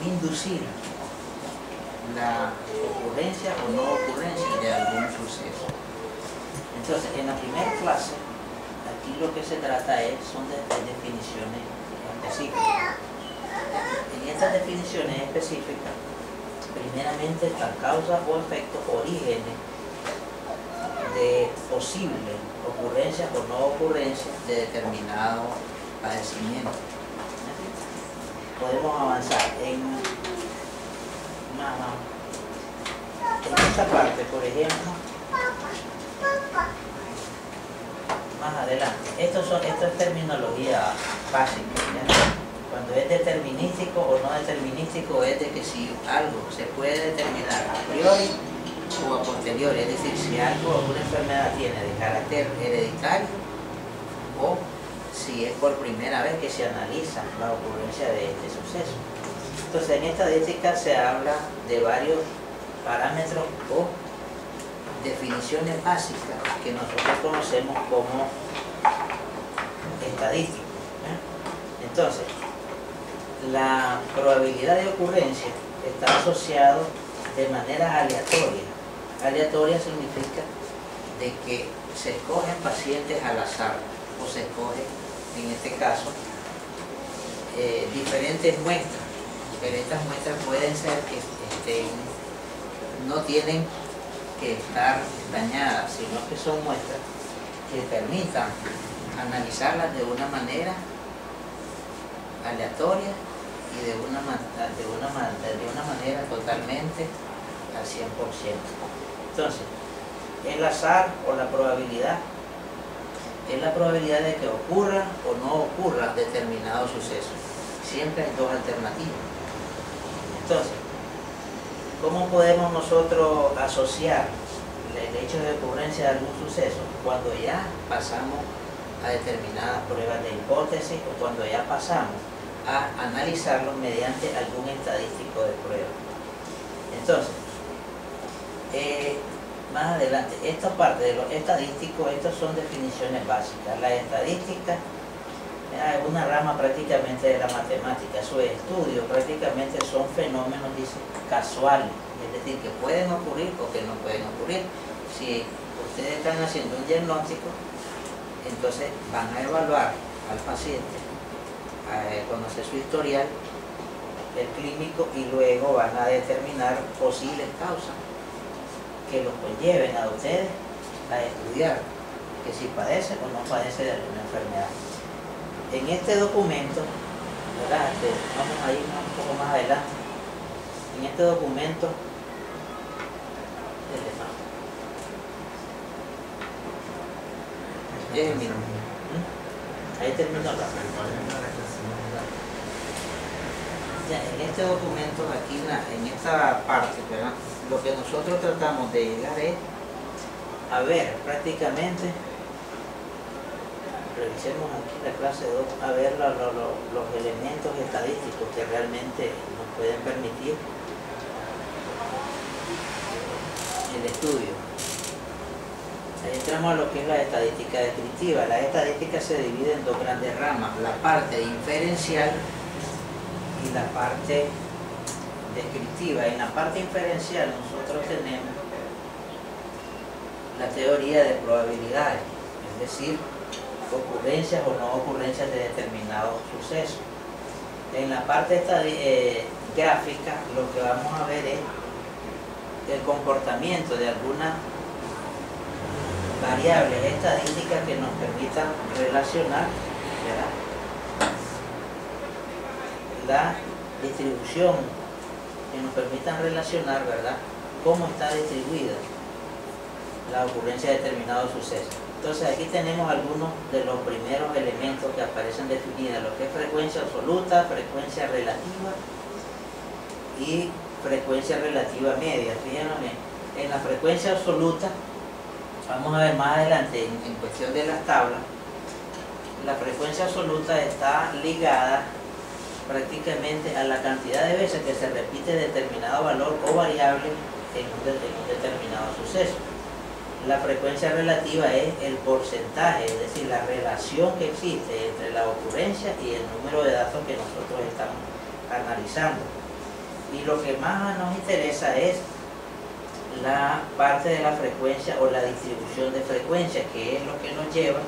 inducir la ocurrencia o no ocurrencia de algún suceso. Entonces, en la primera clase, aquí lo que se trata son de definiciones específicas. En estas definiciones específicas, primeramente están causas o efectos, orígenes de posibles ocurrencias o no ocurrencias de determinado padecimiento. Podemos avanzar en esta parte, por ejemplo, más adelante. Esto es terminología básica, ¿ya? Cuando es determinístico o no determinístico es de que si algo se puede determinar a priori o a posteriori, es decir, si algo, una enfermedad tiene de carácter hereditario o si es por primera vez que se analiza la ocurrencia de este suceso. Entonces, en estadística se habla de varios parámetros o definiciones básicas que nosotros conocemos como estadísticos. Entonces, la probabilidad de ocurrencia está asociada de manera aleatoria. Aleatoria significa de que se escogen pacientes al azar o se escogen, en este caso, diferentes muestras. Pero estas muestras pueden ser que no tienen que estar dañadas, sino que son muestras que permitan analizarlas de una manera aleatoria y de una manera totalmente al 100%. Entonces, el azar o la probabilidad es la probabilidad de que ocurra o no ocurra determinado suceso. Siempre hay dos alternativas. Entonces, ¿cómo podemos nosotros asociar el hecho de ocurrencia de algún suceso? Cuando ya pasamos a determinadas pruebas de hipótesis o cuando ya pasamos a analizarlo mediante algún estadístico de prueba. Entonces, más adelante, esta parte de los estadísticos, estas son definiciones básicas. La estadística es una rama prácticamente de la matemática. Su estudio prácticamente son fenómenos, dice, casuales, es decir, que pueden ocurrir o que no pueden ocurrir. Si ustedes están haciendo un diagnóstico, entonces van a evaluar al paciente, a conocer su historial, el clínico, y luego van a determinar posibles causas que los conlleven a ustedes a estudiar que si padece o no padece de alguna enfermedad. En este documento, ¿verdad? Vamos a ir un poco más adelante. En este documento, ahí terminó la. Ya, en este documento, aquí en esta parte, ¿verdad? Lo que nosotros tratamos de llegar es a ver prácticamente, revisemos aquí la clase 2, a ver los elementos estadísticos que realmente nos pueden permitir el estudio. Ahí entramos a lo que es la estadística descriptiva. La estadística se divide en dos grandes ramas, la parte inferencial y la parte descriptiva. En la parte inferencial nosotros tenemos la teoría de probabilidades, es decir, ocurrencias o no ocurrencias de determinados sucesos. En la parte gráfica lo que vamos a ver es el comportamiento de algunas variables estadísticas que nos permitan relacionar, ¿verdad?, la distribución, que nos permitan relacionar, ¿verdad?, cómo está distribuida la ocurrencia de determinados sucesos. Entonces aquí tenemos algunos de los primeros elementos que aparecen definidos, lo que es frecuencia absoluta, frecuencia relativa y frecuencia relativa media. Fíjense, en la frecuencia absoluta, vamos a ver más adelante en cuestión de las tablas, la frecuencia absoluta está ligada prácticamente a la cantidad de veces que se repite determinado valor o variable en un determinado suceso. La frecuencia relativa es el porcentaje, es decir, la relación que existe entre la ocurrencia y el número de datos que nosotros estamos analizando. Y lo que más nos interesa es la parte de la frecuencia o la distribución de frecuencia, que es lo que nos lleva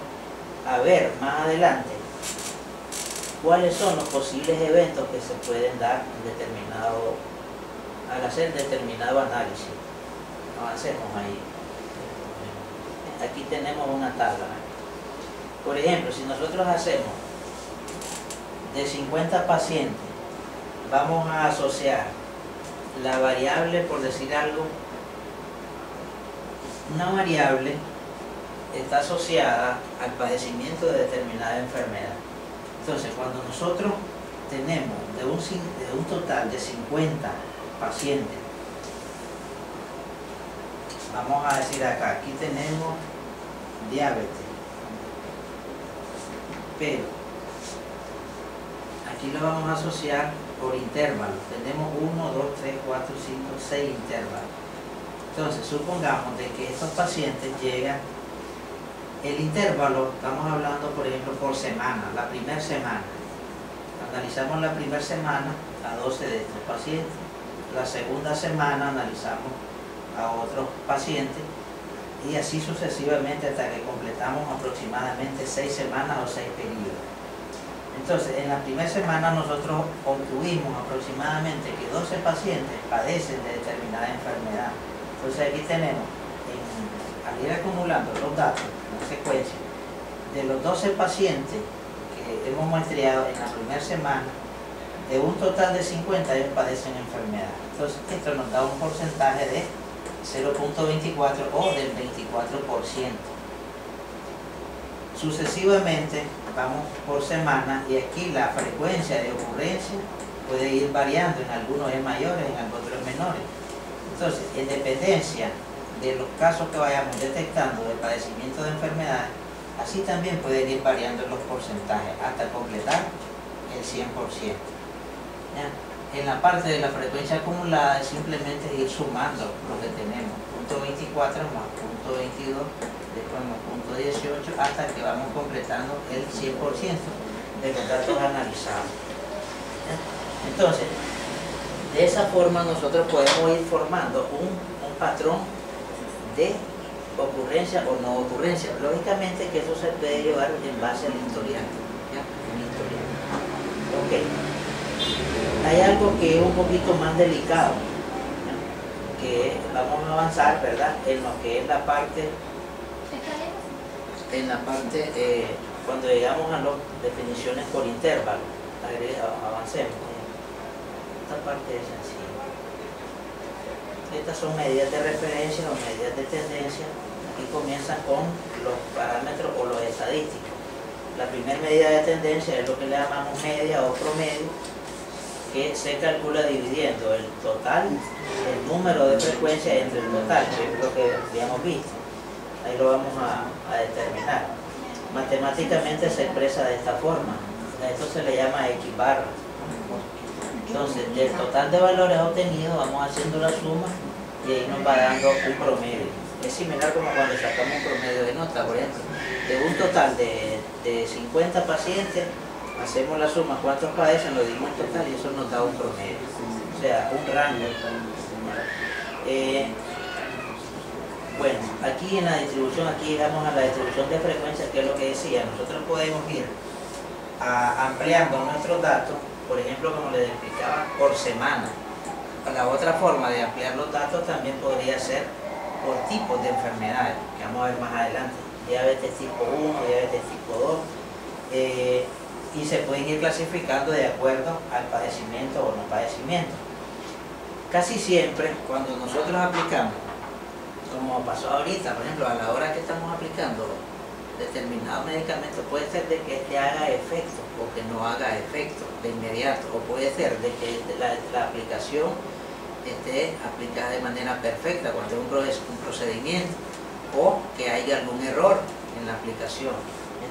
a ver más adelante cuáles son los posibles eventos que se pueden dar al hacer determinado análisis. Avancemos ahí. Aquí tenemos una tabla. Por ejemplo, si nosotros hacemos de 50 pacientes, vamos a asociar la variable, por decir algo, una variable está asociada al padecimiento de determinada enfermedad. Entonces, cuando nosotros tenemos de un total de 50 pacientes, vamos a decir acá, aquí tenemos diabetes, pero aquí lo vamos a asociar por intervalos. Tenemos 1, 2, 3, 4, 5, 6 intervalos. Entonces, supongamos de que estos pacientes llegan, el intervalo, estamos hablando por ejemplo por semana, la primera semana. Analizamos la primera semana a 12 de estos pacientes. La segunda semana analizamos a otros pacientes y así sucesivamente hasta que completamos aproximadamente 6 semanas o 6 periodos. Entonces, en la primera semana nosotros obtuvimos aproximadamente que 12 pacientes padecen de determinada enfermedad. Entonces aquí tenemos, al ir acumulando los datos en secuencia, de los 12 pacientes que hemos muestreado en la primera semana, de un total de 50 ellos padecen enfermedad. Entonces esto nos da un porcentaje de 0.24 o del 24%. Sucesivamente vamos por semana y aquí la frecuencia de ocurrencia puede ir variando, en algunos es mayor, en otros es menores. Entonces, en dependencia de los casos que vayamos detectando del padecimiento de enfermedades, así también pueden ir variando los porcentajes hasta completar el 100%. ¿Ya? En la parte de la frecuencia acumulada es simplemente ir sumando lo que tenemos, 0.24 más 0.22, después más 0.18, hasta que vamos completando el 100% de los datos analizados. ¿Ya? Entonces, de esa forma nosotros podemos ir formando un patrón de ocurrencia o no ocurrencia. Lógicamente que eso se puede llevar en base al historial. ¿Ya? El historial. Ok. Hay algo que es un poquito más delicado, ¿ya? Que vamos a avanzar, ¿verdad? En lo que es la parte, cuando llegamos a las definiciones por intervalo. Avancemos. Esta parte es sencilla. Estas son medidas de referencia o medidas de tendencia. Aquí comienzan con los parámetros o los estadísticos. La primera medida de tendencia es lo que le llamamos media o promedio, que se calcula dividiendo el total, el número de frecuencias entre el total, que es lo que habíamos visto. Ahí lo vamos a determinar. Matemáticamente se expresa de esta forma. A esto se le llama X barra. Entonces, del total de valores obtenidos vamos haciendo la suma y ahí nos va dando un promedio. Es similar como cuando sacamos un promedio de nota, por ejemplo. De un total de 50 pacientes, hacemos la suma, cuántos padecen, lo dividimos en total y eso nos da un promedio. O sea, un rango. Bueno, aquí en la distribución, aquí llegamos a la distribución de frecuencia, que es lo que decía. Nosotros podemos ir ampliando nuestros datos. Por ejemplo, como les explicaba, por semana. La otra forma de ampliar los datos también podría ser por tipos de enfermedades, que vamos a ver más adelante. Diabetes tipo 1, diabetes tipo 2, y se pueden ir clasificando de acuerdo al padecimiento o no padecimiento. Casi siempre, cuando nosotros aplicamos, como pasó ahorita, por ejemplo, a la hora que estamos aplicando determinado medicamento, puede ser de que este haga efecto o que no haga efecto de inmediato, o puede ser de que la aplicación esté aplicada de manera perfecta cuando es un procedimiento, o que haya algún error en la aplicación.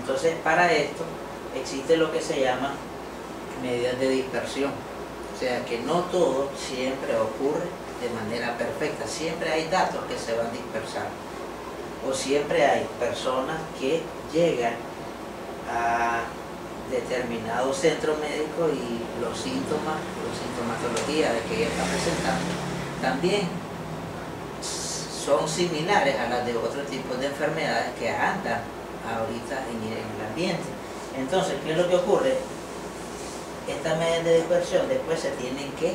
Entonces, para esto existe lo que se llama medidas de dispersión, o sea que no todo siempre ocurre de manera perfecta, siempre hay datos que se van dispersando, o siempre hay personas que llegan a determinado centro médico y los síntomas, la sintomatología de que ella está presentando también son similares a las de otros tipos de enfermedades que andan ahorita en el ambiente. Entonces, ¿qué es lo que ocurre? Estas medidas de dispersión después se tienen que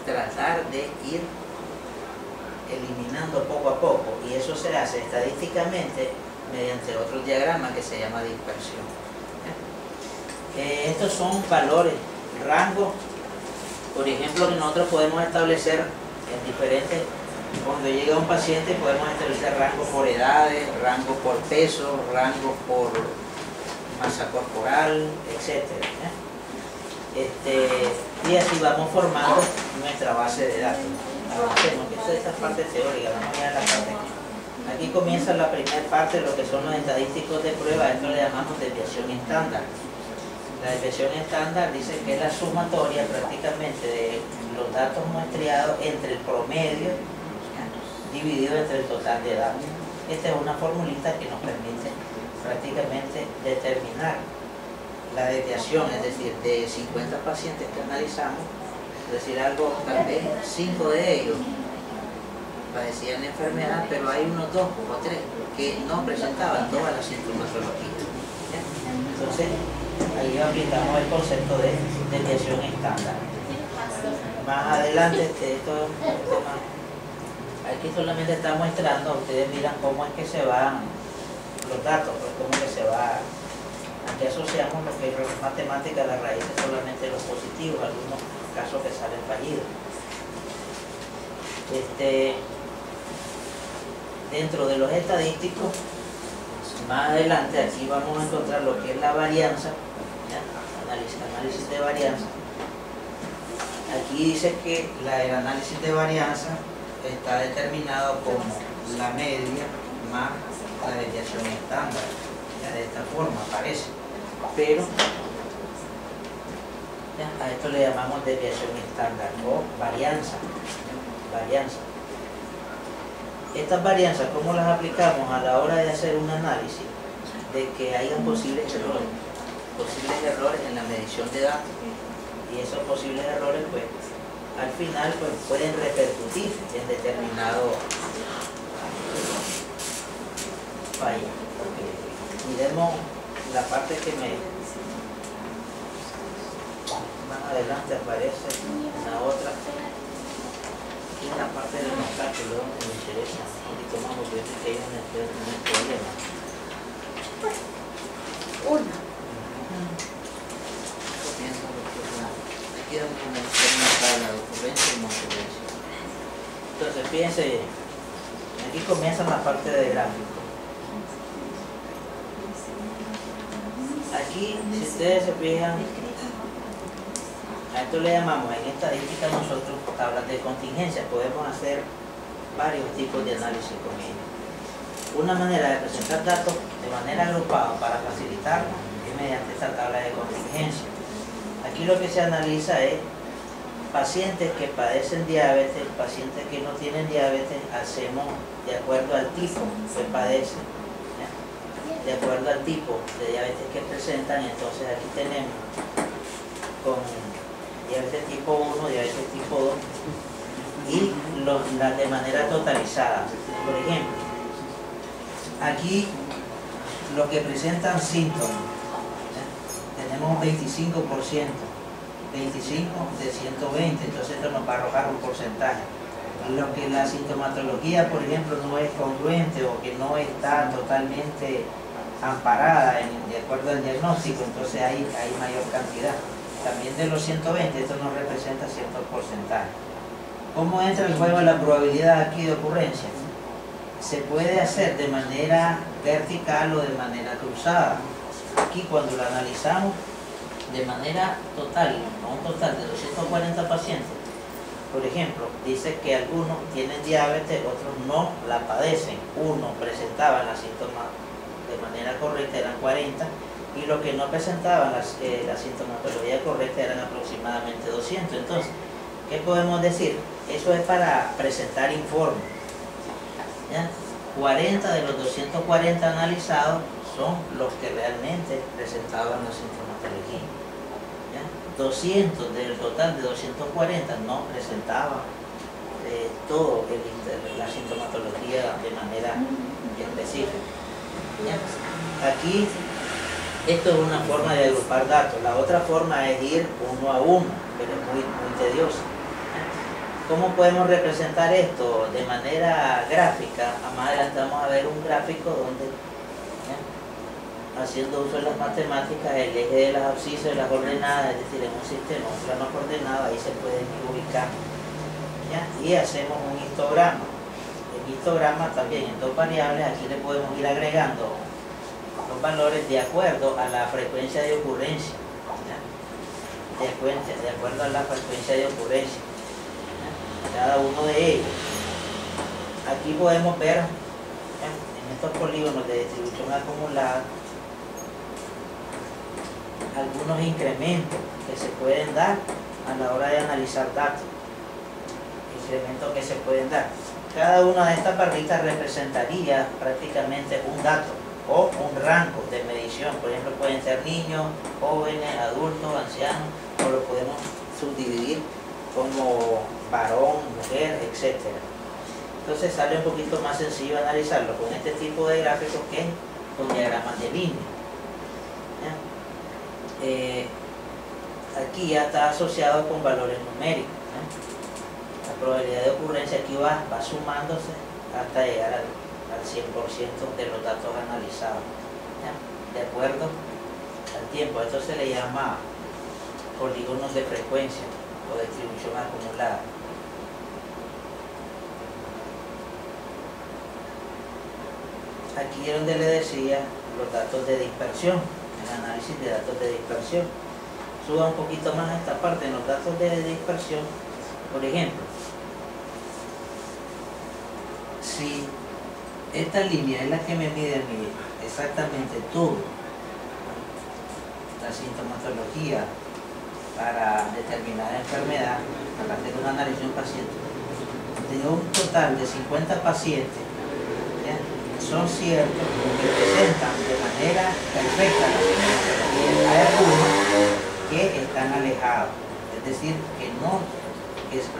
tratar de ir eliminando poco a poco, y eso se hace estadísticamente mediante otro diagrama que se llama dispersión. Estos son valores, rangos, por ejemplo, que nosotros podemos establecer en diferentes, cuando llega un paciente podemos establecer rangos por edades, rangos por peso, rangos por masa corporal, etc. Y así vamos formando nuestra base de datos. Avancemos, que esa es esta parte teórica, vamos a mirar la parte aquí. Aquí comienza la primera parte, lo que son los estadísticos de prueba. Esto le llamamos desviación estándar. La desviación estándar dice que es la sumatoria prácticamente de los datos muestreados entre el promedio dividido entre el total de datos. Esta es una formulita que nos permite prácticamente determinar la desviación, es decir, de 50 pacientes que analizamos, es decir, algo, tal vez 5 de ellos padecían la enfermedad, pero hay unos 2 o 3 que no presentaban toda la sintomatología. Entonces, ahí aplicamos el concepto de desviación estándar. Más adelante, aquí solamente está mostrando, ustedes miran cómo es que se van los datos, pues cómo que se va. Aquí asociamos lo que es matemática, la raíz es solamente los positivos, algunos casos que salen fallidos. Dentro de los estadísticos, más adelante aquí vamos a encontrar lo que es la varianza, análisis de varianza. Aquí dice que el análisis de varianza está determinado como la media más la desviación estándar. De esta forma aparece, pero a esto le llamamos desviación estándar o varianza. Estas varianzas, ¿cómo las aplicamos a la hora de hacer un análisis? De que hayan posibles errores en la medición de datos, y esos posibles errores pues al final pues pueden repercutir en determinado fallo. Miremos la parte que más adelante aparece en la otra, y en la parte del obstáculo donde me interesa un poquito más, porque es que hay un problema. Aquí vamos a analizar una tabla de ocurrencia y no ocurrencia. Entonces fíjense, aquí comienza la parte de gráfico. Aquí, si ustedes se fijan, a esto le llamamos en estadística nosotros tablas de contingencia. Podemos hacer varios tipos de análisis con ellos. Una manera de presentar datos de manera agrupada para facilitarlo es mediante esta tabla de contingencia. Aquí lo que se analiza es pacientes que padecen diabetes, pacientes que no tienen diabetes, hacemos de acuerdo al tipo que padecen, de acuerdo al tipo de diabetes que presentan. Entonces aquí tenemos con diabetes tipo 1, diabetes tipo 2 y las de manera totalizada. Por ejemplo, aquí los que presentan síntomas, tenemos un 25%, 25 de 120, entonces esto nos va a arrojar un porcentaje. Lo que la sintomatología, por ejemplo, no es congruente o que no está totalmente amparada de acuerdo al diagnóstico, entonces hay mayor cantidad. También de los 120, esto nos representa cierto porcentaje. ¿Cómo entra el juego la probabilidad aquí de ocurrencia? Se puede hacer de manera vertical o de manera cruzada. Aquí cuando lo analizamos de manera total, a un total de 240 pacientes, por ejemplo, dice que algunos tienen diabetes, otros no la padecen. Uno presentaba los síntomas de manera correcta, eran 40, y los que no presentaban la sintomatología correcta eran aproximadamente 200. Entonces, ¿qué podemos decir? Eso es para presentar informes. ¿Ya? 40 de los 240 analizados son los que realmente presentaban la sintomatología. ¿Ya? 200 del total de 240 no presentaban todo la sintomatología de manera específica. ¿Ya? Aquí, esto es una forma de agrupar datos. La otra forma es ir uno a uno, pero es muy tediosa. ¿Cómo podemos representar esto de manera gráfica? Más adelante vamos a ver un gráfico donde, haciendo uso de las matemáticas, el eje de las abscisas y las ordenadas, es decir, en un sistema, un plano coordenado, ahí se pueden ir ubicando. ¿Ya? Y hacemos un histograma. El histograma también en dos variables, aquí le podemos ir agregando los valores de acuerdo a la frecuencia de ocurrencia. ¿Ya? De acuerdo a la frecuencia de ocurrencia. Cada uno de ellos. Aquí podemos ver en estos polígonos de distribución acumulada algunos incrementos que se pueden dar a la hora de analizar datos. Incrementos que se pueden dar. Cada una de estas barritas representaría prácticamente un dato o un rango de medición. Por ejemplo, pueden ser niños, jóvenes, adultos, ancianos, o lo podemos subdividir como varón, mujer, etc. Entonces sale un poquito más sencillo analizarlo con este tipo de gráficos que con diagramas de línea. Aquí ya está asociado con valores numéricos. La probabilidad de ocurrencia aquí va sumándose hasta llegar al 100% de los datos analizados. De acuerdo al tiempo. Esto se le llama polígonos de frecuencia o distribución acumulada. Aquí es donde le decía los datos de dispersión, el análisis de datos de dispersión. Suba un poquito más a esta parte en los datos de dispersión. Por ejemplo, si esta línea es la que me mide a mí exactamente todo, la sintomatología para determinada enfermedad, a partir de un análisis de un paciente, de un total de 50 pacientes, ¿ya? Son ciertos que presentan de manera perfecta la sintomatología. Hay algunos que están alejados, es decir, que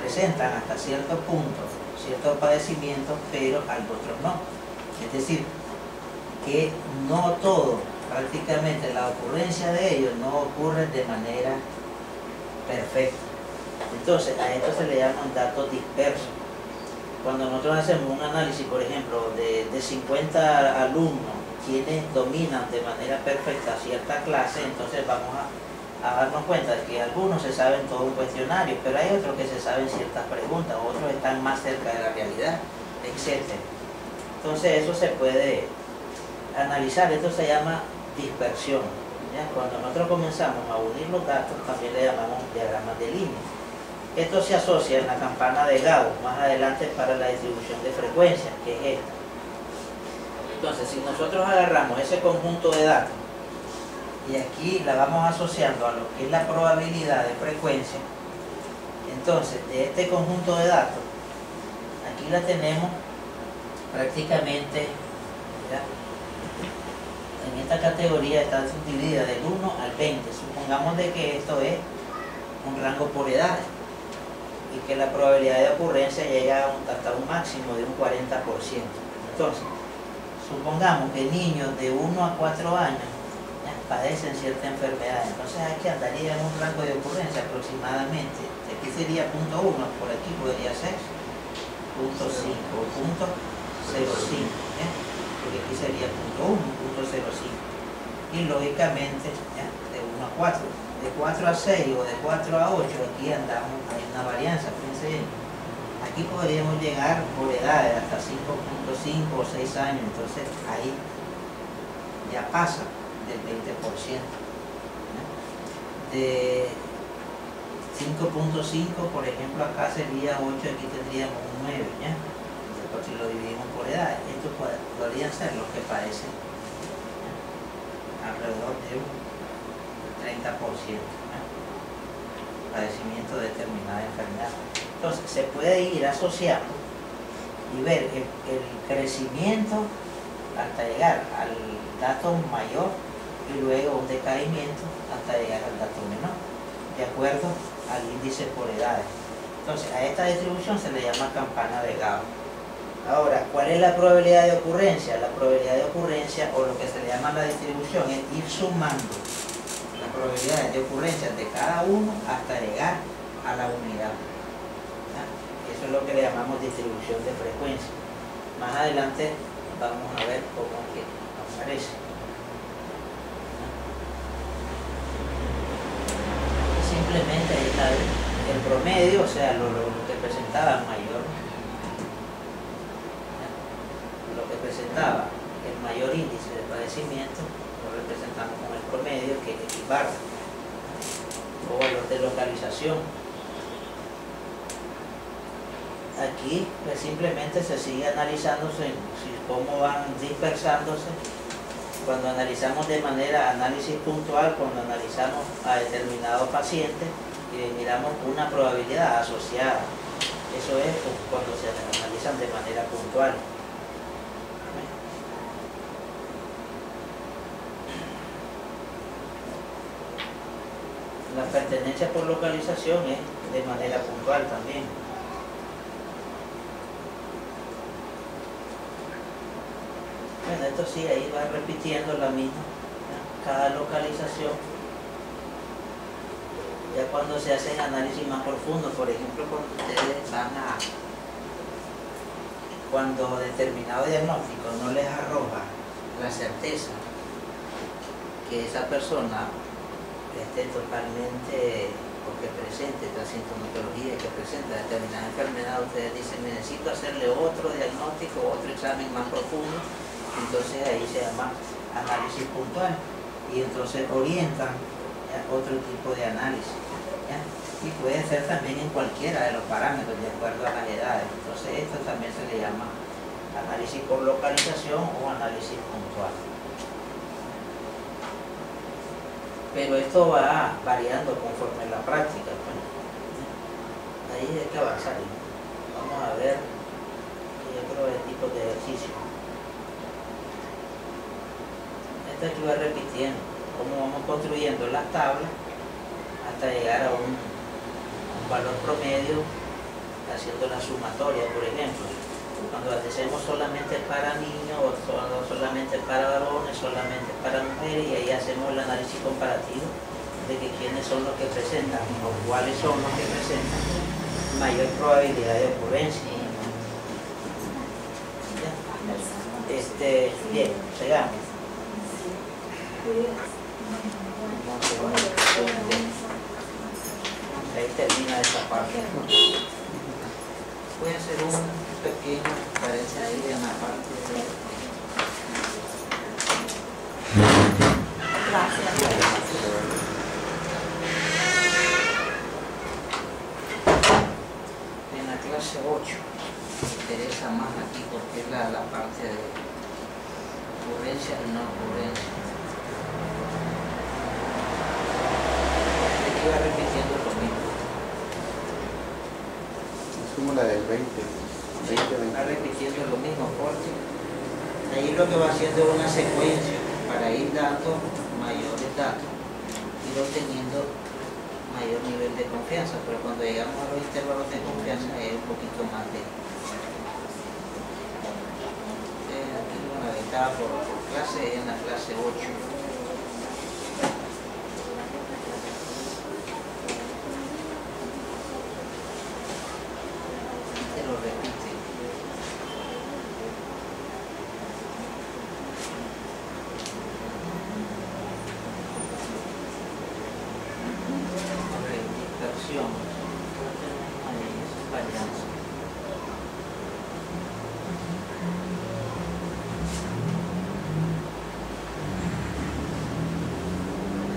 presentan hasta cierto punto ciertos padecimientos, pero otros no. Es decir, que no todo, prácticamente la ocurrencia de ellos no ocurre de manera perfecta. Entonces, a esto se le llaman datos dispersos. Cuando nosotros hacemos un análisis, por ejemplo, de 50 alumnos, quienes dominan de manera perfecta cierta clase, entonces vamos a darnos cuenta de que algunos se saben todo un cuestionario, pero hay otros que se saben ciertas preguntas, otros están más cerca de la realidad, etc. Entonces eso se puede analizar, esto se llama dispersión. ¿Ya? Cuando nosotros comenzamos a unir los datos, también le llamamos diagramas de línea. Esto se asocia en la campana de Gauss, más adelante para la distribución de frecuencias, que es esta. Entonces, si nosotros agarramos ese conjunto de datos, y aquí la vamos asociando a lo que es la probabilidad de frecuencia, entonces de este conjunto de datos, aquí la tenemos prácticamente, ¿ya? En esta categoría está subdividida del 1 al 20. Supongamos de que esto es un rango por edades y que la probabilidad de ocurrencia llega hasta un máximo de un 40%. Entonces, supongamos que niños de 1 a 4 años padecen cierta enfermedad, entonces aquí andaría en un rango de ocurrencia aproximadamente, aquí sería 0.1, por aquí podría ser 0.5 o 0.05, porque aquí sería 0.1, 0.05, y lógicamente de 1 a 4, de 4 a 6 o de 4 a 8, aquí andamos, hay una varianza, fíjense bien. Aquí podríamos llegar por edades hasta 5.5 o 6 años, entonces ahí ya pasa del 20%. De 5.5, por ejemplo, acá sería 8, aquí tendríamos un 9, ¿ya? Entonces, si lo dividimos por edad, estos podrían ser los que padecen alrededor de un 30%, ¿ya? Padecimiento de determinada enfermedad. Entonces, se puede ir asociando y ver el crecimiento hasta llegar al dato mayor y luego un decaimiento hasta llegar al dato menor, de acuerdo al índice por edades. Entonces, a esta distribución se le llama campana de Gauss. Ahora, ¿cuál es la probabilidad de ocurrencia? La probabilidad de ocurrencia, o lo que se le llama la distribución, es ir sumando las probabilidades de ocurrencia de cada uno hasta llegar a la unidad. Eso es lo que le llamamos distribución de frecuencia. Más adelante vamos a ver cómo es que aparece. Simplemente ahí está el promedio, o sea, lo que presentaba mayor, lo que presentaba el mayor índice de padecimiento, lo representamos con el promedio, que equivale o valor de localización. Aquí pues, simplemente se sigue analizándose cómo van dispersándose. Cuando analizamos de manera análisis puntual, cuando analizamos a determinado paciente y miramos una probabilidad asociada, eso es cuando se analizan de manera puntual. La pertenencia por localización es de manera puntual también. Bueno, esto sí, ahí va repitiendo la misma, ¿ya? Cada localización. Ya cuando se hacen análisis más profundos, por ejemplo, cuando ustedes van a, cuando determinado diagnóstico no les arroja la certeza que esa persona esté totalmente, porque presente la sintomatología, que presenta determinada enfermedad, ustedes dicen, necesito hacerle otro diagnóstico, otro examen más profundo. Entonces ahí se llama análisis puntual y entonces orientan, ¿ya?, otro tipo de análisis, ¿ya? Y puede ser también en cualquiera de los parámetros de acuerdo a las edades. Entonces esto también se le llama análisis por localización o análisis puntual. Pero esto va variando conforme la práctica, pues. Ahí hay que avanzar. Vamos a ver otro tipo de ejercicio. Aquí va repitiendo cómo vamos construyendo las tablas hasta llegar a un valor promedio haciendo la sumatoria, por ejemplo. Cuando hacemos solamente para niños, o solamente para varones, solamente para mujeres, y ahí hacemos el análisis comparativo de que quiénes son los que presentan o cuáles son los que presentan mayor probabilidad de ocurrencia. Bien, sigamos. Ahí termina esta parte. Voy a hacer un pequeño paréntesis en la parte de... Gracias. En la clase 8 me interesa más aquí porque es la parte de ocurrencia y no ocurrencia. Aquí va repitiendo lo mismo. Es como la del 20. Va repitiendo lo mismo porque ahí lo que va haciendo es una secuencia para ir dando mayores datos, ir obteniendo mayor nivel de confianza, pero cuando llegamos a los intervalos de confianza es un poquito más de... Aquí una ventaja por clase en la clase 8. Lo repite. Dispersión. Varianza.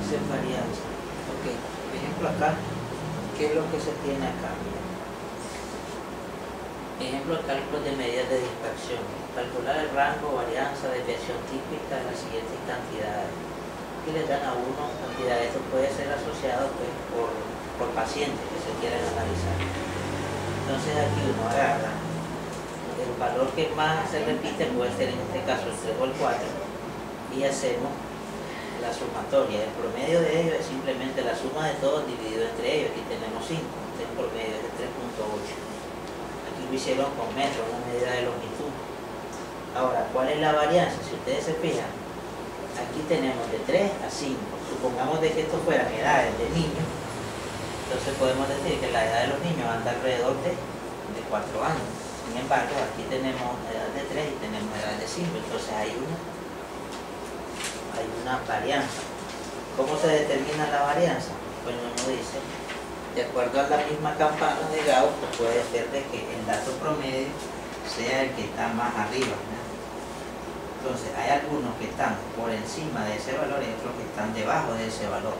Esa es varianza. Ok, por ejemplo acá, ¿qué es lo que se tiene acá? Ejemplo, cálculos de medidas de dispersión. Calcular el rango, varianza, desviación típica de las siguientes cantidades. Aquí les dan a uno cantidades. Esto puede ser asociado pues, por pacientes que se quieran analizar. Entonces aquí uno agarra el valor que más se repite puede ser en este caso el 3 o el 4 y hacemos la sumatoria. El promedio de ellos es simplemente la suma de todos dividido entre ellos. Aquí tenemos 5, este promedio es de 3.8. Aquí lo hicieron con metros, una medida de longitud. Ahora, ¿cuál es la varianza? Si ustedes se fijan, aquí tenemos de 3 a 5. Supongamos de que esto fueran edades de niños, entonces podemos decir que la edad de los niños anda alrededor de 4 años. Sin embargo, aquí tenemos edad de 3 y tenemos edad de 5, entonces hay una varianza. ¿Cómo se determina la varianza? Pues uno dice, de acuerdo a la misma campana de Gauss, pues puede ser de que el dato promedio sea el que está más arriba, ¿no? Entonces hay algunos que están por encima de ese valor y otros que están debajo de ese valor.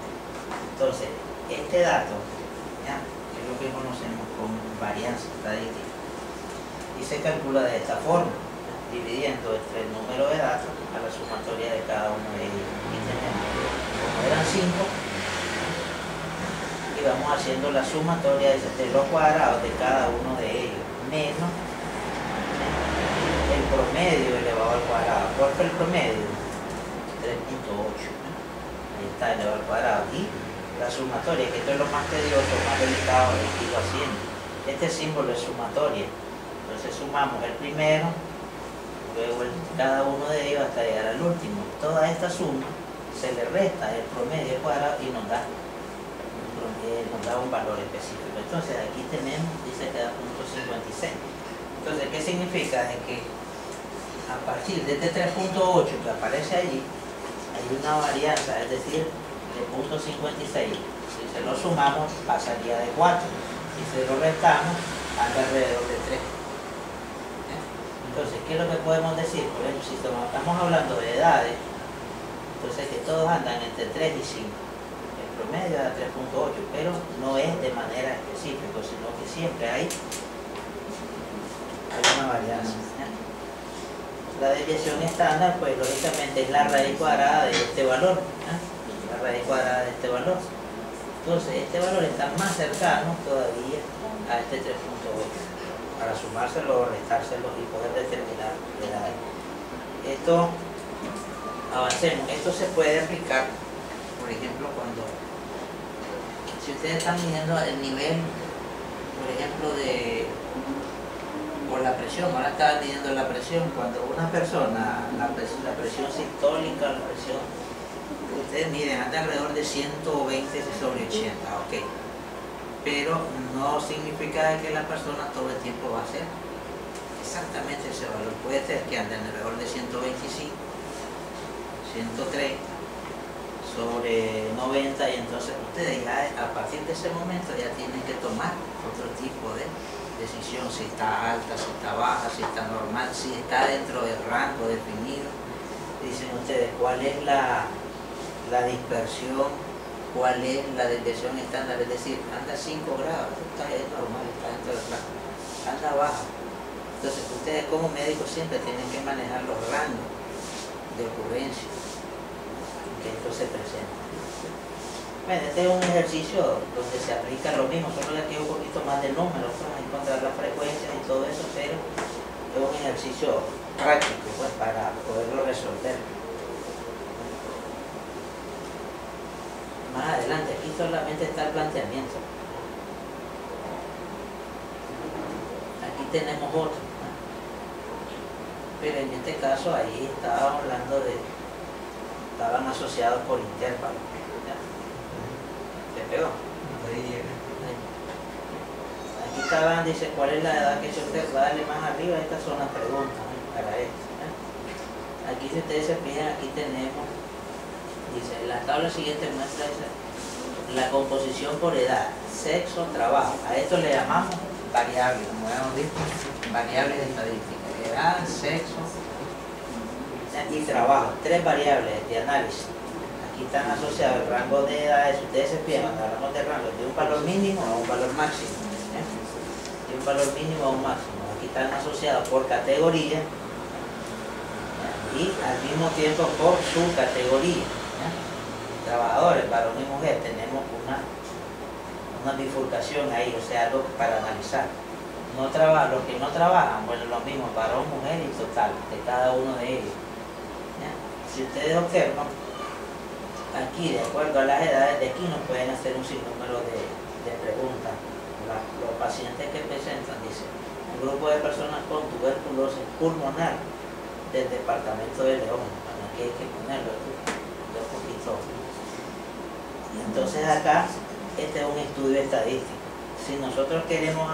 Entonces, este dato, ¿ya?, es lo que conocemos como varianza estadística y se calcula de esta forma, ¿ya?, dividiendo entre el número de datos a la sumatoria de cada uno de ellos. Aquí tenemos, como eran 5, y vamos haciendo la sumatoria de los cuadrados de cada uno de ellos, menos el promedio elevado al cuadrado. ¿Cuál fue el promedio? 3.8. Ahí está, elevado al cuadrado. Y la sumatoria, que esto es lo más tedioso, más delicado de ir haciendo. Este símbolo es sumatoria. Entonces sumamos el primero, luego cada uno de ellos hasta llegar al último. Toda esta suma se le resta el promedio al cuadrado y nos da un valor específico. Entonces aquí tenemos, dice que da 0.56. Entonces, ¿qué significa? De que a partir de este 3.8 que aparece allí, hay una varianza, es decir, de 0.56. Si se lo sumamos, pasaría de 4. Si se lo restamos, anda alrededor de 3. Entonces, ¿qué es lo que podemos decir? Por ejemplo, si estamos hablando de edades, entonces que todos andan entre 3 y 5. El promedio da 3.8, pero no es de manera específica, sino que siempre hay una varianza. La desviación estándar, pues lógicamente es la raíz cuadrada de este valor, la raíz cuadrada de este valor. Entonces este valor está más cercano todavía a este 3.8 para sumárselo o restárselo y poder determinar la edad. Esto, avancemos, esto se puede aplicar, por ejemplo, cuando si ustedes están midiendo el nivel, por ejemplo, por la presión, ahora estaba midiendo la presión, cuando una persona, la presión sistólica, la presión, ustedes miden, anda alrededor de 120/80, ok, pero no significa que la persona todo el tiempo va a ser exactamente ese valor. Puede ser que ande alrededor de 125, 103 sobre 90, y entonces ustedes ya a partir de ese momento ya tienen que tomar otro tipo de decisión, si está alta, si está baja, si está normal, si está dentro del rango definido. Dicen ustedes cuál es la dispersión, cuál es la desviación estándar, es decir, anda 5 grados, está normal, está dentro del rango, anda baja. Entonces ustedes como médicos siempre tienen que manejar los rangos de ocurrencia que esto se presenta. Bueno, este es un ejercicio donde se aplica lo mismo, solo que aquí hay un poquito más de números para encontrar las frecuencias y todo eso, pero es un ejercicio práctico, pues, para poderlo resolver. Más adelante, aquí solamente está el planteamiento. Aquí tenemos otro, ¿no? Pero en este caso ahí estábamos hablando estaban asociados por intervalos. Pegó. Aquí estaban, dice, ¿cuál es la edad que se observa? Dale más arriba, estas son las preguntas, ¿no?, para esto. Aquí, si ustedes se fijan, aquí tenemos, dice, la tabla siguiente muestra la composición por edad, sexo, trabajo. A esto le llamamos variables, como hemos visto, variables estadísticas: edad, sexo y trabajo. 3 variables de análisis. Están asociados el rango de edades. Si ustedes se fijan, cuando hablamos de rango, de un valor mínimo a un valor máximo, de un valor mínimo a un máximo. Aquí están asociados por categoría y al mismo tiempo por su categoría. Trabajadores, varón y mujer, tenemos una bifurcación ahí, o sea, algo para analizar. los que no trabajan, bueno, lo mismo, varón, mujer y total, de cada uno de ellos. ¿Ya? Si ustedes observan, aquí, de acuerdo a las edades de aquí, nos pueden hacer un sinnúmero de preguntas. Los pacientes que presentan, dice, un grupo de personas con tuberculosis pulmonar del departamento de León. Bueno, aquí hay que ponerlo de un poquito. Entonces acá, este es un estudio estadístico. Si nosotros queremos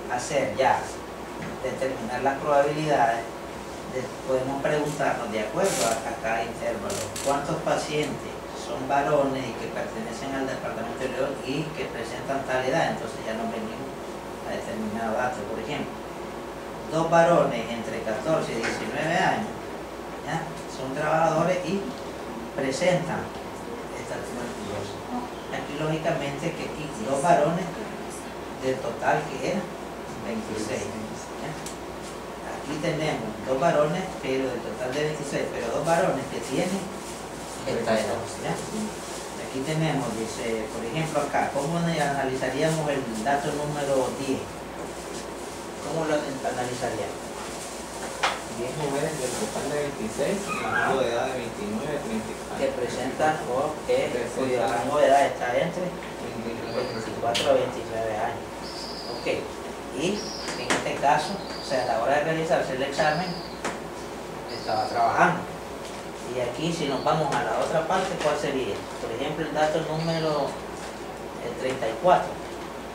hacer ya, determinar las probabilidades, podemos preguntarnos de acuerdo a cada intervalo, ¿cuántos pacientes son varones y que pertenecen al departamento de León y que presentan tal edad? Entonces ya nos venimos a determinado dato. Por ejemplo, 2 varones entre 14 y 19 años, ¿ya? Son trabajadores y presentan esta tuberculosis. Aquí lógicamente que aquí 2 varones del total que era 26. ¿Ya? Aquí tenemos 2 varones, pero del total de 26, pero 2 varones que tienen esta edad. ¿Ya? Aquí tenemos, dice, por ejemplo acá, ¿cómo analizaríamos el dato número 10? ¿Cómo lo analizaríamos? 10 mujeres del total de 26, rango de edad de 29 a 34. Que presentan o cuyo rango de edad está entre 24 a 29 años. Ok, y en este caso, o sea, a la hora de realizarse el examen, estaba trabajando. Y aquí, si nos vamos a la otra parte, ¿cuál sería? Por ejemplo, el dato número 34,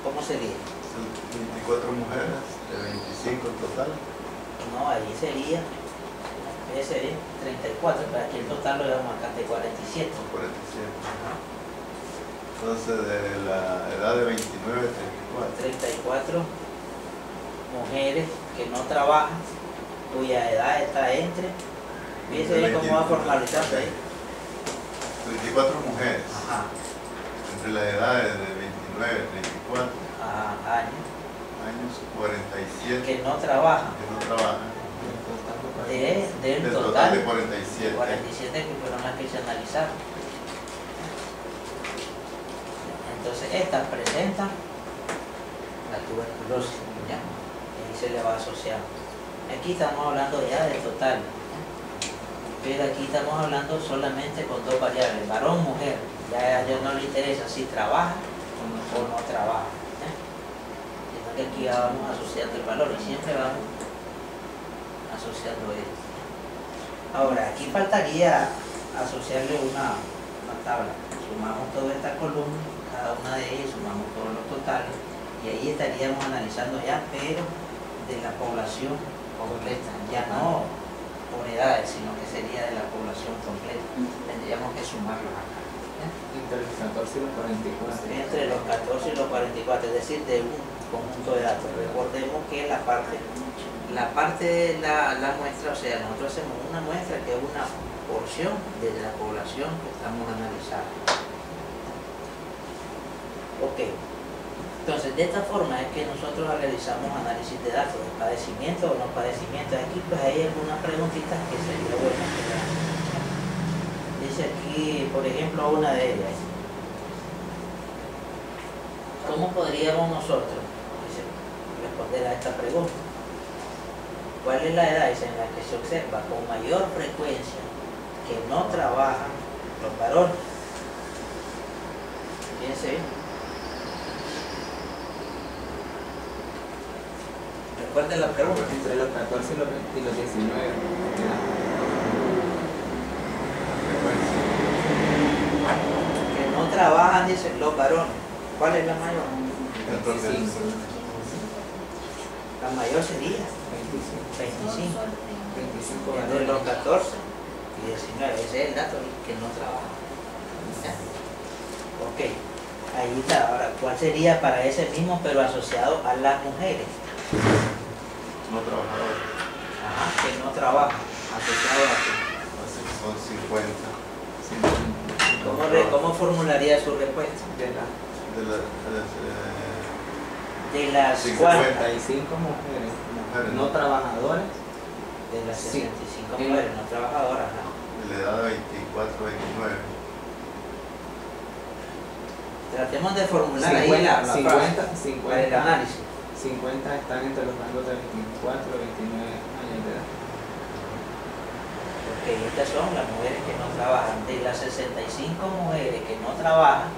¿cómo sería? 24 mujeres, de 25 en total. No, ahí sería, ese sería 34, pero aquí el total lo llevamos acá de 47. 47. Ajá. Entonces, de la edad de 29 a 34 mujeres que no trabajan, cuya edad está entre, fíjense bien cómo va formalizando ahí. 34 mujeres, Ajá, entre las edades de 29 a 34 ajá, años, 47 que no trabajan, que no trabajan, del del total total de 47. 47 que fueron las que se analizaron. Entonces estas presentan la tuberculosis, ¿ya? Y ahí se le va asociando. Aquí estamos hablando ya del total, ¿ya? Pero aquí estamos hablando solamente con 2 variables, varón, mujer. Ya a ellos no le interesa si trabaja o no trabaja, ¿ya? Sino que aquí ya vamos asociando el valor y siempre vamos asociando esto. Ahora, aquí faltaría asociarle una tabla. Sumamos todas estas columnas, cada una de ellas, sumamos todos los totales y ahí estaríamos analizando ya, pero de la población completa, ya no por edades, sino que sería de la población completa. Tendríamos que sumarlos acá, ¿ya? Entre los 14 y los 44. Entre los 14 y los 44, es decir, de un conjunto de datos. Recordemos que la parte de la muestra, o sea, nosotros hacemos una muestra que es una porción de la población que estamos analizando. Ok, entonces de esta forma es que nosotros realizamos análisis de datos de padecimiento o no padecimiento. Aquí pues hay algunas preguntitas que sería bueno que veamos. Dice aquí, por ejemplo, una de ellas: ¿cómo podríamos nosotros responder a esta pregunta? ¿Cuál es la edad en la que se observa con mayor frecuencia que no trabajan los varones? Fíjense bien. Recuerden la pregunta. Entre los 14 y los 19. Que no trabajan, dicen los varones. ¿Cuál es la mayor? 25. La mayor sería 25. Entre los 14 y 19. Ese es el dato que no trabaja. ¿Ya? Ok. Ahí está. Ahora, ¿cuál sería para ese mismo pero asociado a las mujeres? No trabajadores, Ajá, que no trabajan. Asociado a qué? así que son 50. ¿Cómo formularía su respuesta? De De las 50. 45 mujeres mujeres, no trabajadoras. De las Sí. 65 mujeres no trabajadoras, ¿no? de la edad de 24 a 29. Tratemos de formular ahí la frase para el 50, análisis. 50 están entre los rangos de 24 a 29 años de edad. Porque estas son las mujeres que no trabajan. De las 65 mujeres que no trabajan,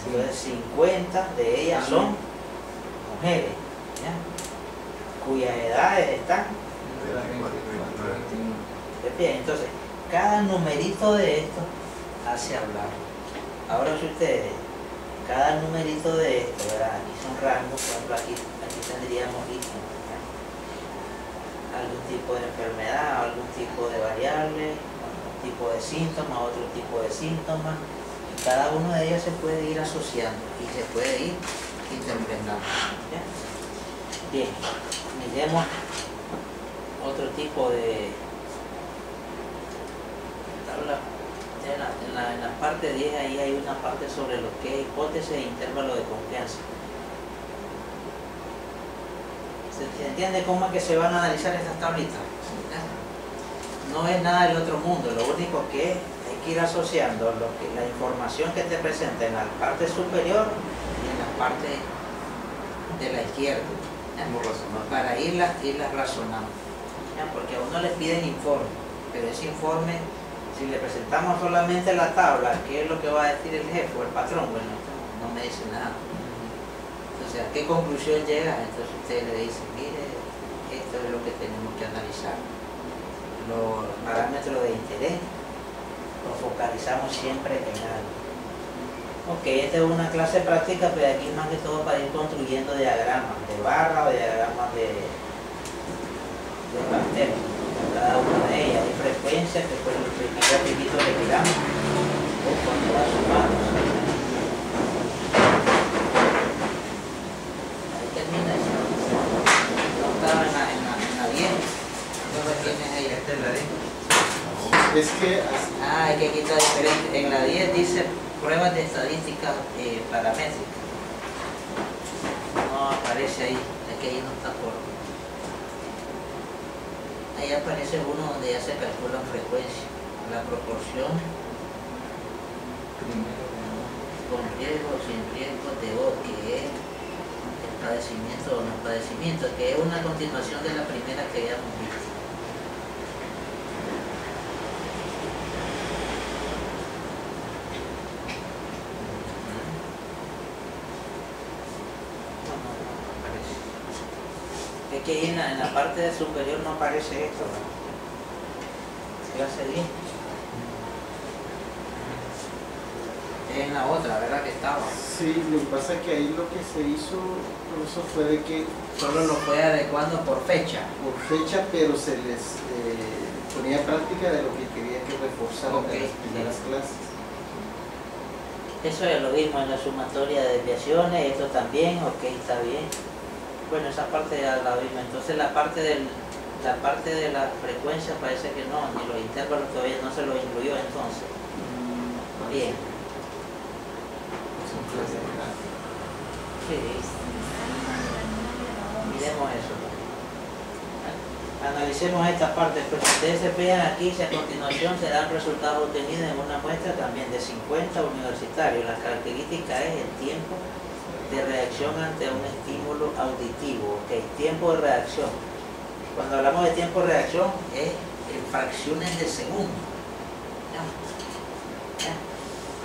entonces 50 de ellas son mujeres, ¿ya? Cuyas edades están. Entre las 24 y 29. Bien, entonces, cada numerito de estos hace hablar. Ahora si ustedes, cada numerito de estos, ¿verdad? Aquí son rangos, por ejemplo, aquí tendríamos algún tipo de enfermedad, algún tipo de variable, algún tipo de síntoma, otro tipo de síntomas. Y cada uno de ellos se puede ir asociando y se puede ir interpretando. ¿Ya? Bien, miremos otro tipo de tabla. En la parte 10 ahí hay una parte sobre lo que es hipótesis e intervalo de confianza. ¿Se entiende cómo es que se van a analizar estas tablitas? No es nada del otro mundo, lo único que hay que ir asociando la información que te presenta en la parte superior y en la parte de la izquierda, para irlas razonando, ¿ya? Porque a uno le piden informe, pero ese informe, si le presentamos solamente la tabla, ¿qué es lo que va a decir el jefe o el patrón? Bueno, no me dice nada. Entonces, ¿a qué conclusión llega? Entonces usted le dice, mire, esto es lo que tenemos que analizar. Los parámetros de interés los focalizamos siempre en algo. Ok, esta es una clase práctica, pero aquí más que todo para ir construyendo diagramas de barra o diagramas de pastel. Cada una de ellas hay frecuencia, que fue el primer grafiquito que miramos, o cuando va sumando. Ahí termina eso. No estaba en la 10. ¿No lo tienes ahí? Esta es la 10. Es que Hay que quitar diferente. En la 10 dice pruebas de estadística paramétrica. No aparece ahí, es que ahí no está por. Ahí aparece uno donde ya se calcula frecuencia, la proporción con riesgo o sin riesgo de O, que es el padecimiento o no padecimiento, que es una continuación de la primera que ya hemos visto. Es que ahí en la parte superior no aparece esto, ¿no? Clase 10. Es en la otra, ¿verdad? Que estaba. sí, lo que pasa es que ahí lo que se hizo, profesor, fue de que Solo lo fue adecuando por fecha. por fecha, pero se les ponía práctica de lo que quería que reforzaran Ok, de las primeras clases. Eso ya lo vimos en la sumatoria de desviaciones, esto también, ok, está bien. Bueno, esa parte ya la vimos. Entonces la parte de la frecuencia parece que no, ni los intervalos todavía no se los incluyó entonces. Bien. Sí. Miremos eso. Analicemos esta parte, pues si ustedes se fijan aquí, si a continuación se dan resultados obtenidos en una muestra también de 50 universitarios. La característica es el tiempo de reacción ante un estímulo auditivo, ok, tiempo de reacción. Cuando hablamos de tiempo de reacción es en fracciones de segundo. ¿Ya? ¿Ya?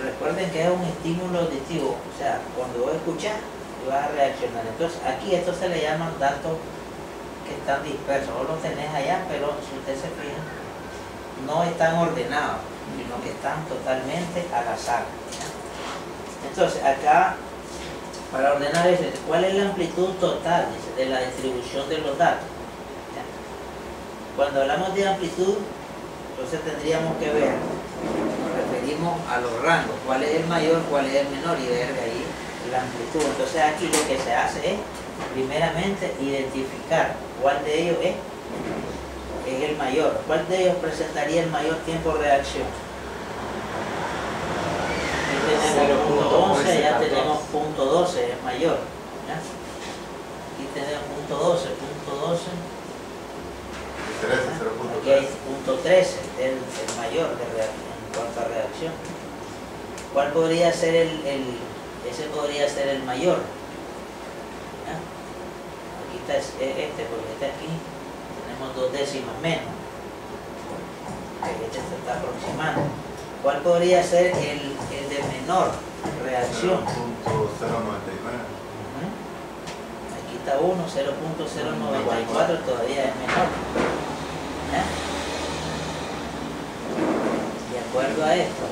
Recuerden que es un estímulo auditivo, o sea, cuando vos escuchás, vas a reaccionar. Entonces aquí esto se le llaman datos que están dispersos, vos los tenés allá, pero si ustedes se fijan, no están ordenados, sino que están totalmente al azar. ¿Ya? Entonces acá, para ordenar eso, ¿cuál es la amplitud total de la distribución de los datos? ¿Ya? Cuando hablamos de amplitud, entonces tendríamos que ver, nos referimos a los rangos, cuál es el mayor, cuál es el menor, y ver ahí la amplitud. Entonces aquí lo que se hace es, primeramente, identificar cuál de ellos es el mayor, cuál de ellos presentaría el mayor tiempo de reacción. Aquí tenemos punto 11, ya tenemos punto 12, es mayor. ¿Ya? Aquí tenemos punto 12, punto 12. 13, Aquí hay punto 13, el mayor de reacción, en cuanto a reacción. ¿Cuál podría ser ese podría ser el mayor? ¿Ya? ahorita es este, porque este aquí tenemos 2 décimas menos. Este se está aproximando. ¿Cuál podría ser el de menor reacción? 0.099. Aquí está 1, 0.094, todavía es menor. ¿Ya? De acuerdo a esto,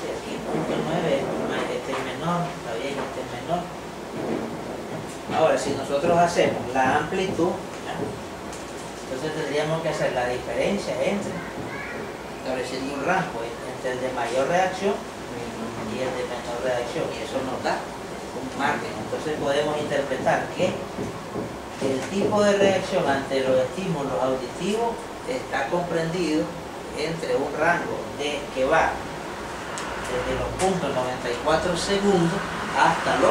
si aquí 0.9 este es menor, está bien, este es menor. Ahora, si nosotros hacemos la amplitud, ¿ya? Entonces tendríamos que hacer la diferencia entre, estableciendo un rango entre el de mayor reacción y el de menor reacción, y eso nos da un margen. Entonces podemos interpretar que el tipo de reacción ante los estímulos auditivos está comprendido entre un rango que va desde los puntos 94 segundos hasta los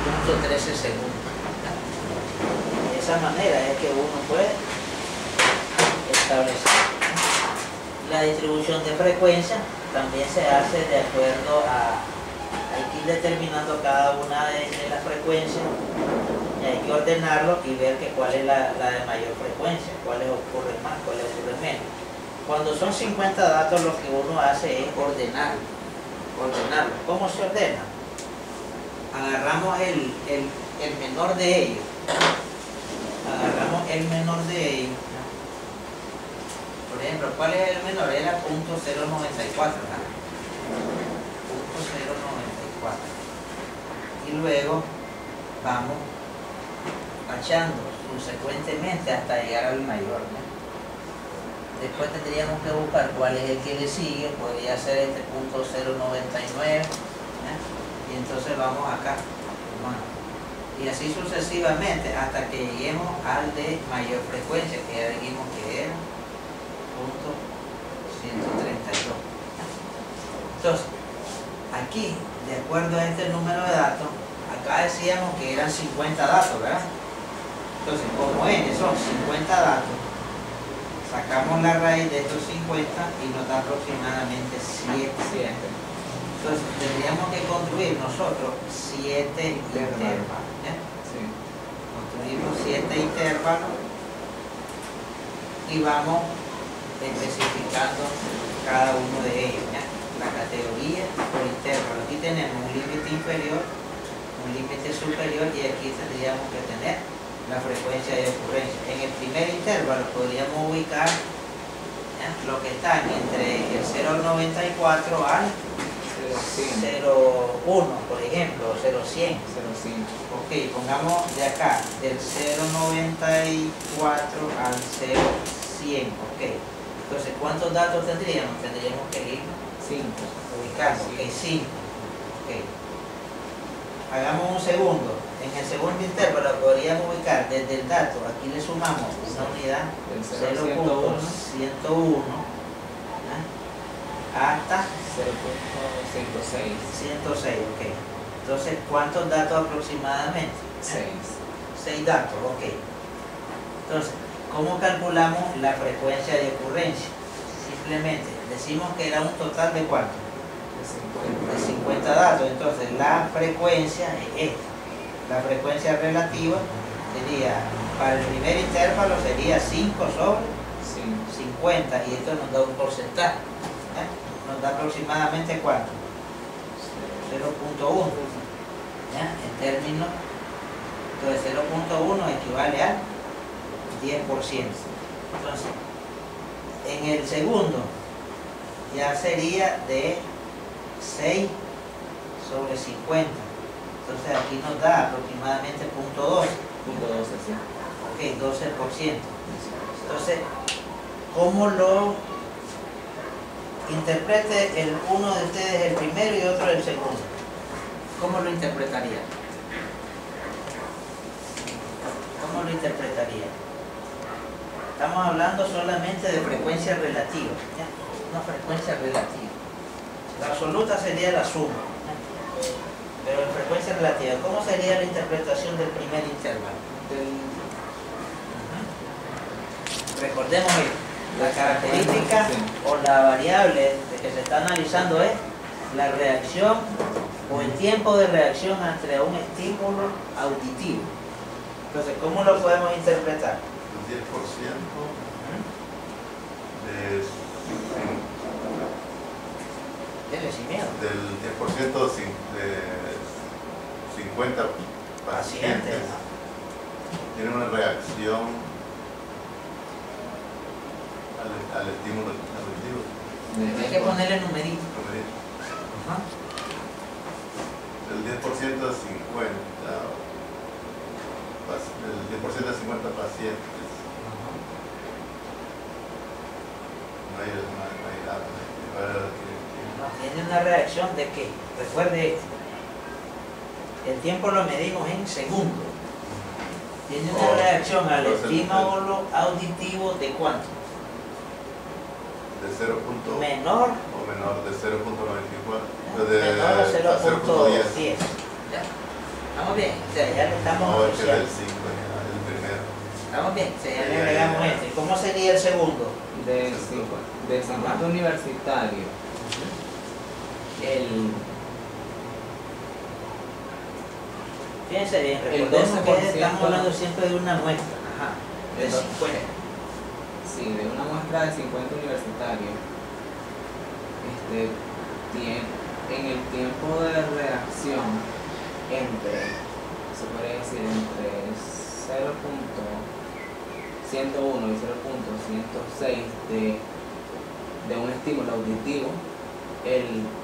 puntos 13 segundos. De esa manera es que uno puede establecer. La distribución de frecuencia también se hace de acuerdo a, hay que ir determinando cada una de las frecuencias y hay que ordenarlo y ver que cuál es la de mayor frecuencia, cuáles ocurren más, cuáles ocurren menos. Cuando son 50 datos, lo que uno hace es ordenarlo. ¿Cómo se ordena? Agarramos el menor de ellos. Agarramos el menor de ellos. Por ejemplo, ¿cuál es el menor? Era .094, ¿verdad? .094. Y luego vamos tachando subsecuentemente hasta llegar al mayor, ¿no? Después tendríamos que buscar cuál es el que le sigue, podría ser este .099, ¿no? Y entonces vamos acá, bueno, y así sucesivamente hasta que lleguemos al de mayor frecuencia, que ya dijimos que era .132. Entonces, aquí, de acuerdo a este número de datos, acá decíamos que eran 50 datos, ¿verdad? Entonces, como n son 50 datos, sacamos la raíz de estos 50 y nos da aproximadamente 7. Entonces, tendríamos que construir nosotros 7 intervalos. ¿Ya? Sí. Construimos 7 intervalos y vamos especificando cada uno de ellos, ¿ya? La categoría por intervalo. Aquí tenemos un límite inferior, un límite superior y aquí tendríamos que tener la frecuencia de ocurrencia. En el primer intervalo podríamos ubicar, ¿ya?, lo que están entre el 0.94 al 0.1, por ejemplo, 0.100. 0.5. Ok, pongamos de acá, del 0.94 al 0.100. Ok. Entonces, ¿cuántos datos tendríamos? Tendríamos que ir 5. ubicando. Ok, 5. Ok. Hagamos un segundo. En el segundo intervalo podríamos ubicar desde el dato, aquí le sumamos una unidad, 0.101, hasta 0.106. 106, ok. Entonces, ¿cuántos datos aproximadamente? 6 datos, ok. Entonces, ¿cómo calculamos la frecuencia de ocurrencia? Simplemente decimos que era un total de ¿cuánto? De 50 datos. Entonces, la frecuencia es esta. La frecuencia relativa sería, para el primer intervalo sería 5 sobre 50 y esto nos da un porcentaje. Nos da aproximadamente ¿cuánto? 0.1. En términos, entonces 0.1 equivale al 10%. Entonces, en el segundo ya sería de 6 sobre 50. Entonces aquí nos da aproximadamente 0.12. 0.12, sí. Ok, 12%. Entonces, ¿cómo lo interprete el uno de ustedes el primero y otro el segundo? ¿Cómo lo interpretaría? ¿Cómo lo interpretaría? Estamos hablando solamente de frecuencia relativa, ¿ya? Una frecuencia relativa. La absoluta sería la suma, ¿ya? Pero en frecuencia relativa, ¿cómo sería la interpretación del primer intervalo? Recordemos esto. La característica o la variable que se está analizando es la reacción o el tiempo de reacción ante un estímulo auditivo. Entonces, ¿cómo lo podemos interpretar? El 10% de, Dele sin miedo. del 10% de 50 pacientes tienen una reacción al estímulo auditivo. Hay que ponerle numerito. Ajá. El 10% de 50 pacientes. No hay datos. No, tiene una reacción de que, recuerde esto, el tiempo lo medimos en segundos. Tiene una reacción al estímulo auditivo de cuánto? De 0. Menor O menor de 0.94. menor a 0.10. ¿Ya? ¿Estamos bien? O sea, ya le estamos No, es que del 5, asociando. el primero. ¿Estamos bien? O sea, ya le agregamos este. ¿Cómo sería el segundo? De 50 universitarios, Fíjense bien, El recordemos que 12%. estamos hablando siempre de una muestra. Ajá. De El 50. sí, de una muestra de 50 universitarios, en el tiempo de reacción se podría decir entre 0.101 y 0.106 de un estímulo auditivo,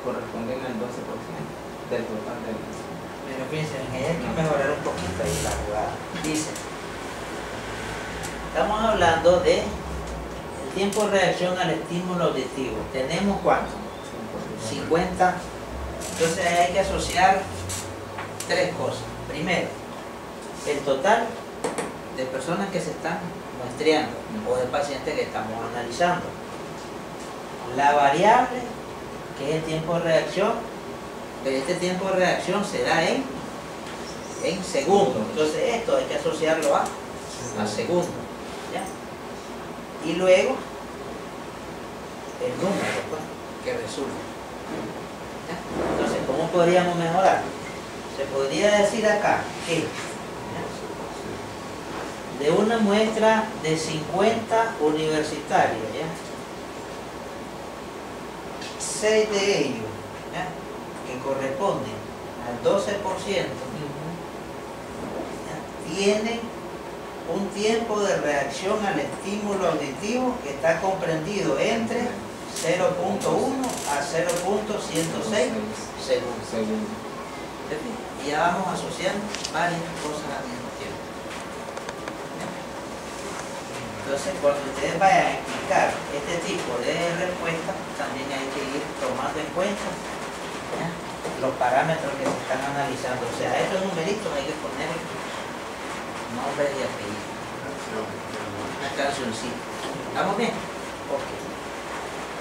corresponden al 12% del total del estímulo. Pero fíjense, hay que mejorar un poquito ahí la jugada. Dice, estamos hablando de el tiempo de reacción al estímulo auditivo. ¿Tenemos cuánto? 50. Entonces hay que asociar tres cosas. Primero, el total de personas que se están muestreando o de pacientes que estamos analizando. La variable, que es el tiempo de reacción, pero este tiempo de reacción se da en segundos. Entonces esto hay que asociarlo a segundos. ¿Ya? Y luego el número pues, que resulta. ¿Ya? Entonces, ¿cómo podríamos mejorar? Se podría decir acá que de una muestra de 50 universitarios, ¿ya? 6 de ellos, ¿ya? Que corresponden al 12%, ¿ya? Tienen un tiempo de reacción al estímulo auditivo que está comprendido entre 0.1 a 0.106 segundos. Y ya vamos asociando varias cosas al mismo tiempo. Entonces, cuando ustedes vayan a explicar este tipo de respuestas, también hay que ir tomando en cuenta, ¿ya? Los parámetros que se están analizando. O sea, estos numeritos hay que poner nombre y apellido. Una cancioncita. ¿Estamos bien? Ok.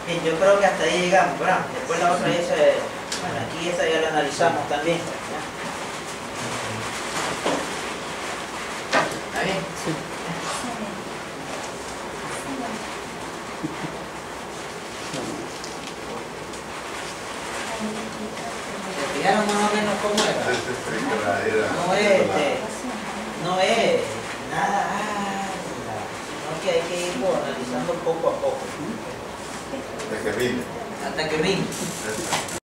Bien, yo creo que hasta ahí llegamos, ¿verdad? Después la otra dice, bueno, aquí esta ya la analizamos también. ¿Ya? ¿Está bien? Sí. ¿Se fijaron más o menos cómo era? No es nada, sino que hay que irlo analizando poco a poco. De que vine. Hasta que rinde.